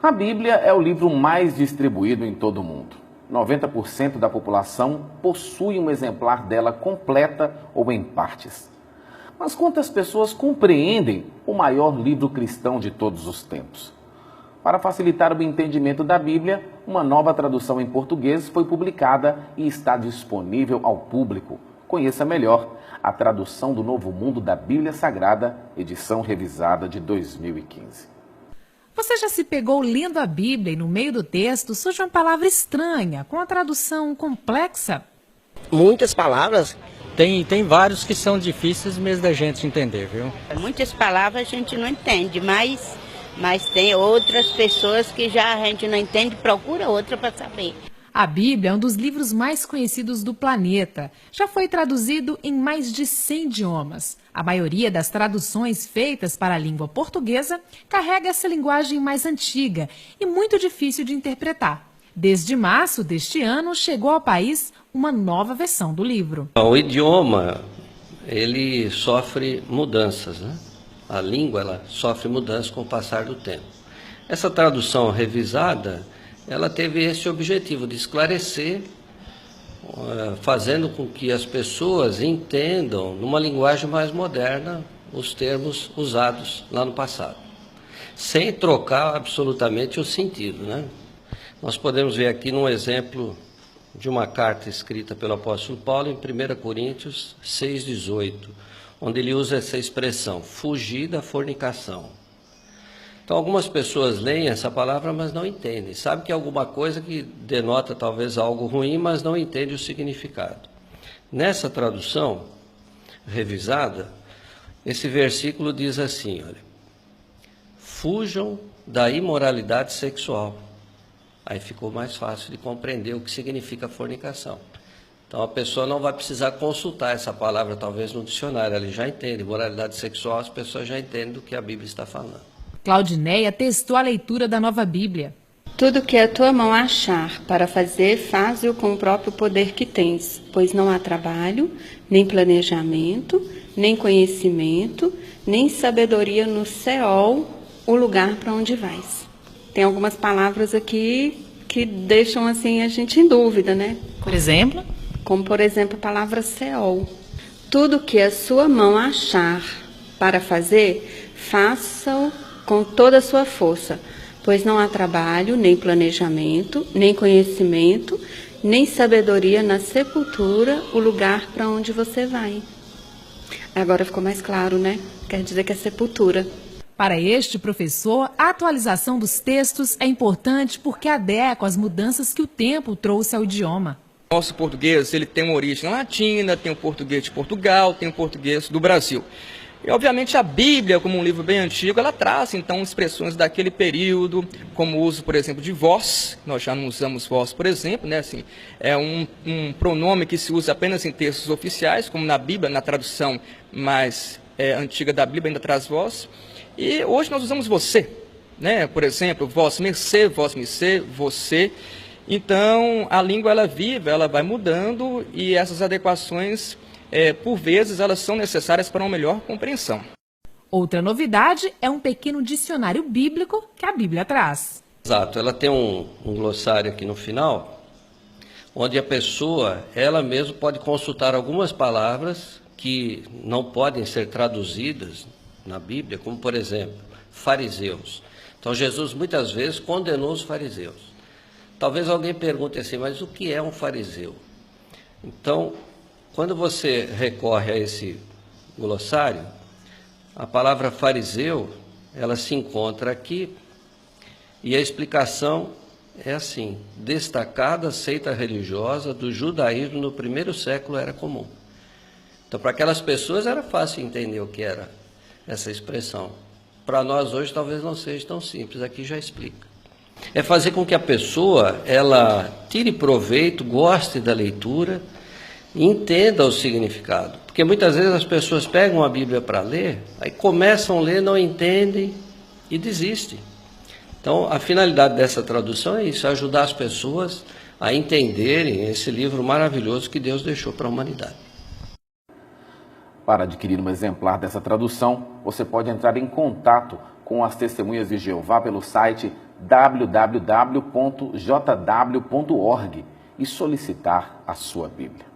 A Bíblia é o livro mais distribuído em todo o mundo. 90% da população possui um exemplar dela completa ou em partes. Mas quantas pessoas compreendem o maior livro cristão de todos os tempos? Para facilitar o entendimento da Bíblia, uma nova tradução em português foi publicada e está disponível ao público. Conheça melhor a tradução do Novo Mundo da Bíblia Sagrada, edição revisada de 2015. Você já se pegou lendo a Bíblia e no meio do texto surge uma palavra estranha, com a tradução complexa? Muitas palavras. Tem vários que são difíceis mesmo da gente entender, viu? Muitas palavras a gente não entende, mas tem outras pessoas que já a gente não entende, procura outra para saber. A Bíblia é um dos livros mais conhecidos do planeta. Já foi traduzido em mais de 100 idiomas. A maioria das traduções feitas para a língua portuguesa carrega essa linguagem mais antiga e muito difícil de interpretar. Desde março deste ano, chegou ao país uma nova versão do livro. O idioma, ele sofre mudanças, né? A língua, ela sofre mudanças com o passar do tempo. Essa tradução revisada, ela teve esse objetivo de esclarecer, fazendo com que as pessoas entendam, numa linguagem mais moderna, os termos usados lá no passado, sem trocar absolutamente o sentido, né? Nós podemos ver aqui num exemplo de uma carta escrita pelo apóstolo Paulo em 1 Coríntios 6,18, onde ele usa essa expressão, fugir da fornicação. Então, algumas pessoas leem essa palavra, mas não entendem. Sabe que é alguma coisa que denota talvez algo ruim, mas não entende o significado. Nessa tradução revisada, esse versículo diz assim, olha, fujam da imoralidade sexual. Aí ficou mais fácil de compreender o que significa fornicação. Então, a pessoa não vai precisar consultar essa palavra, talvez, no dicionário. Ela já entende. Moralidade sexual, as pessoas já entendem do que a Bíblia está falando. Claudineia testou a leitura da Nova Bíblia. Tudo que a tua mão achar para fazer, faze-o com o próprio poder que tens, pois não há trabalho, nem planejamento, nem conhecimento, nem sabedoria no Seol, o lugar para onde vais. Tem algumas palavras aqui que deixam assim a gente em dúvida, né? Por exemplo? Como, por exemplo, a palavra Seol. Tudo que a sua mão achar para fazer, faça-o com toda a sua força, pois não há trabalho, nem planejamento, nem conhecimento, nem sabedoria na sepultura, o lugar para onde você vai. Agora ficou mais claro, né? Quer dizer que é sepultura. Para este professor, a atualização dos textos é importante porque adequa às mudanças que o tempo trouxe ao idioma. Nosso português, ele tem uma origem latina, tem o português de Portugal, tem o português do Brasil. E, obviamente, a Bíblia, como um livro bem antigo, ela traz, então, expressões daquele período, como o uso, por exemplo, de vós. Nós já não usamos vós, por exemplo, né? Assim, é um pronome que se usa apenas em textos oficiais, como na Bíblia, na tradução mais antiga da Bíblia, ainda traz vós. E hoje nós usamos você, né? Por exemplo, vós me, você. Então, a língua, ela vive, ela vai mudando e essas adequações, por vezes, elas são necessárias para uma melhor compreensão. Outra novidade é um pequeno dicionário bíblico que a Bíblia traz. Exato, ela tem um glossário aqui no final, onde a pessoa, ela mesma pode consultar algumas palavras que não podem ser traduzidas na Bíblia, como, por exemplo, fariseus. Então, Jesus muitas vezes condenou os fariseus. Talvez alguém pergunte assim, mas o que é um fariseu? Então, quando você recorre a esse glossário, a palavra fariseu, ela se encontra aqui e a explicação é assim, destacada seita religiosa do judaísmo no primeiro século era comum. Então, para aquelas pessoas era fácil entender o que era essa expressão. Para nós hoje talvez não seja tão simples, aqui já explica. É fazer com que a pessoa, ela tire proveito, goste da leitura, entenda o significado. Porque muitas vezes as pessoas pegam a Bíblia para ler, aí começam a ler, não entendem e desistem. Então, a finalidade dessa tradução é isso, ajudar as pessoas a entenderem esse livro maravilhoso que Deus deixou para a humanidade. Para adquirir um exemplar dessa tradução, você pode entrar em contato com as Testemunhas de Jeová pelo site www.jw.org e solicitar a sua Bíblia.